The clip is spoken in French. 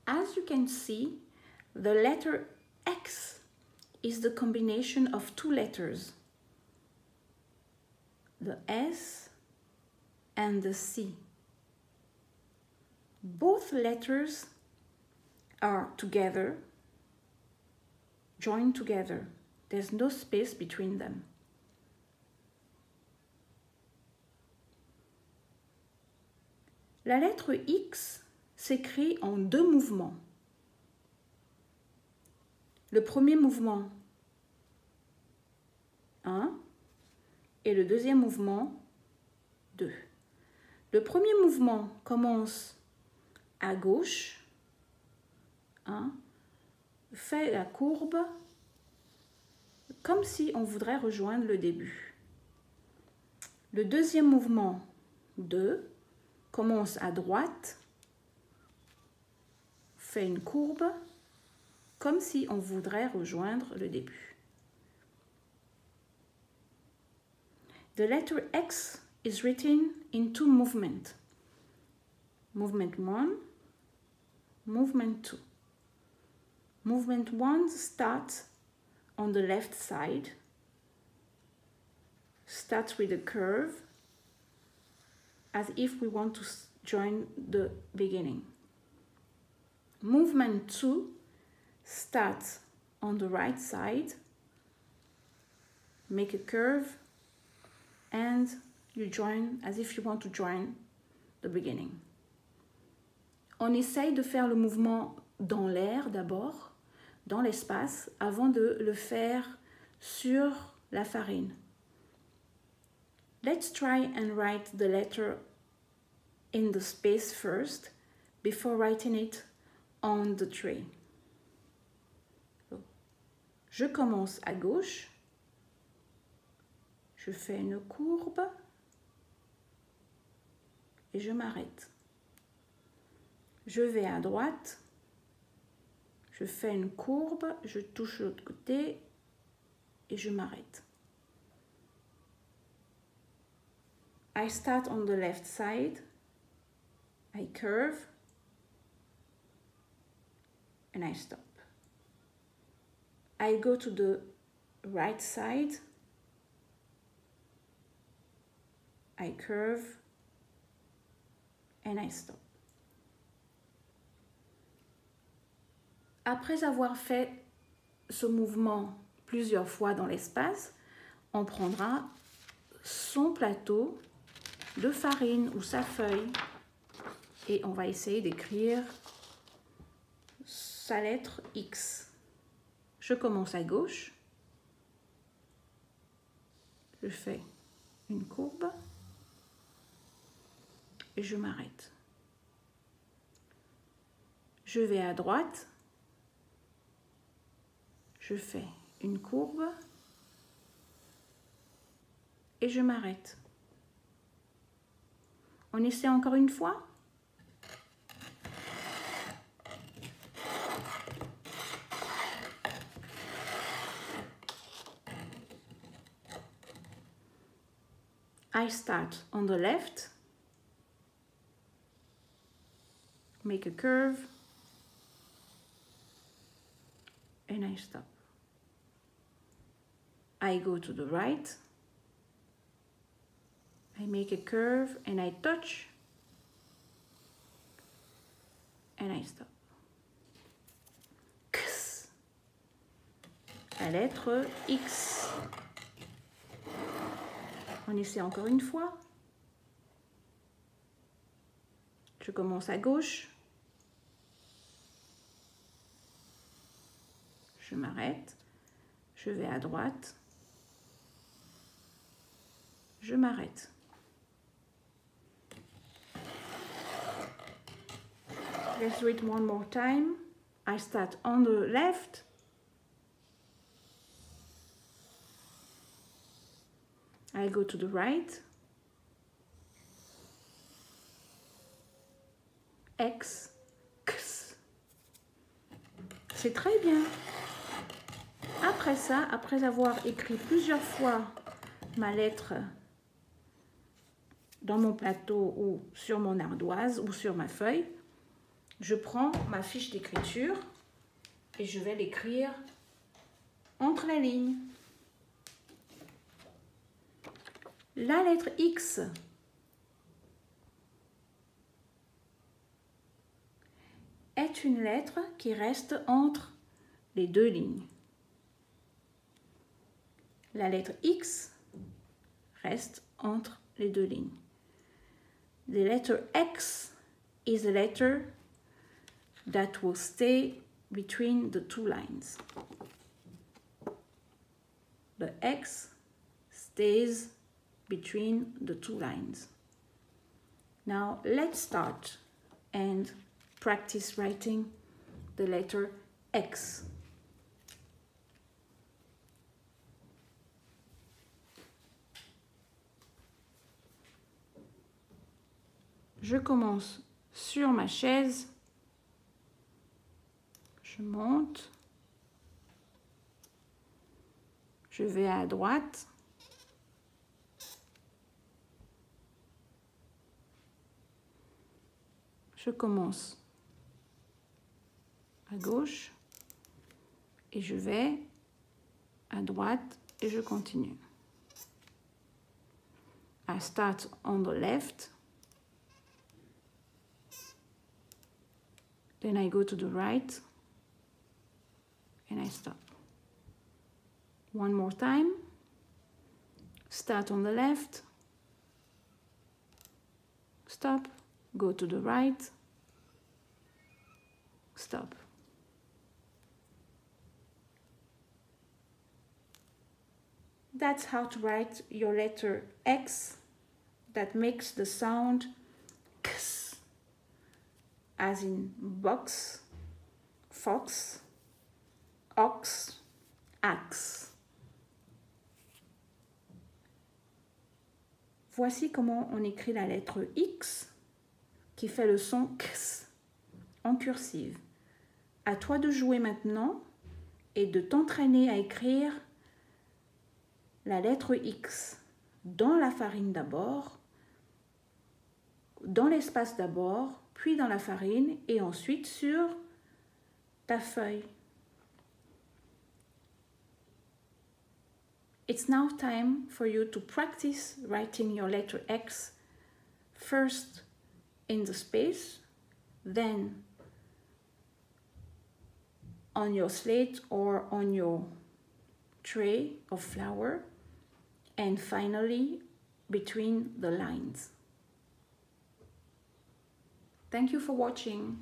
as you can see, the letter X is the combination of two letters, the S and the C. Both letters are together, joined together. There's no space between them. La lettre X s'écrit en deux mouvements. Le premier mouvement, 1, et le deuxième mouvement, 2. Le premier mouvement commence à gauche, 1, fait la courbe comme si on voudrait rejoindre le début. Le deuxième mouvement, 2, commence à droite, fait une courbe comme si on voudrait rejoindre le début. The letter X is written in two movements. Movement 1, movement 2. Movement 1 starts on the left side, starts with a curve, as if we want to join the beginning. Movement 2 starts on the right side, make a curve, and you join as if you want to join the beginning. On essaye de faire le mouvement dans l'air d'abord, dans l'espace, avant de le faire sur la farine. Let's try and write the letter in the space first, before writing it on the tray. Je commence à gauche, je fais une courbe et je m'arrête. Je vais à droite, je fais une courbe, je touche l'autre côté et je m'arrête. I start on the left side, I curve and I stop. I go to the right side, I curve and I stop. Après avoir fait ce mouvement plusieurs fois dans l'espace, on prendra son plateau de farine ou sa feuille et on va essayer d'écrire sa lettre X. Je commence à gauche, je fais une courbe et je m'arrête. Je vais à droite, je fais une courbe et je m'arrête. On essaie encore une fois. I start on the left, make a curve, and I stop. I go to the right, I make a curve and I touch, and I stop. X. La lettre X. On essaie encore une fois. Je commence à gauche. Je m'arrête. Je vais à droite. Je m'arrête. Let's do it one more time. I start on the left. I go to the right. X, X. C'est très bien. Après ça, après avoir écrit plusieurs fois ma lettre dans mon plateau ou sur mon ardoise ou sur ma feuille, Je prends ma fiche d'écriture et je vais l'écrire entre les lignes. La lettre X est une lettre qui reste entre les deux lignes. La lettre X reste entre les deux lignes. The letter X is a letter that will stay between the two lines. The X stays between the two lines. Now let's start and practice writing the letter X. Je commence sur ma chaise, je monte, je vais à droite, je commence à gauche et je vais à droite et je continue. I start on the left, then I go to the right and I stop. One more time. Start on the left, stop, go to the right, stop. That's how to write your letter X that makes the sound X, as in box, fox, ox, axe. Voici comment on écrit la lettre X qui fait le son X en cursive. À toi de jouer maintenant et de t'entraîner à écrire la lettre X dans la farine d'abord, dans l'espace d'abord, puis dans la farine et ensuite sur ta feuille. It's now time for you to practice writing your letter X first in the space, then on your slate or on your tray of flour, and finally between the lines. Thank you for watching.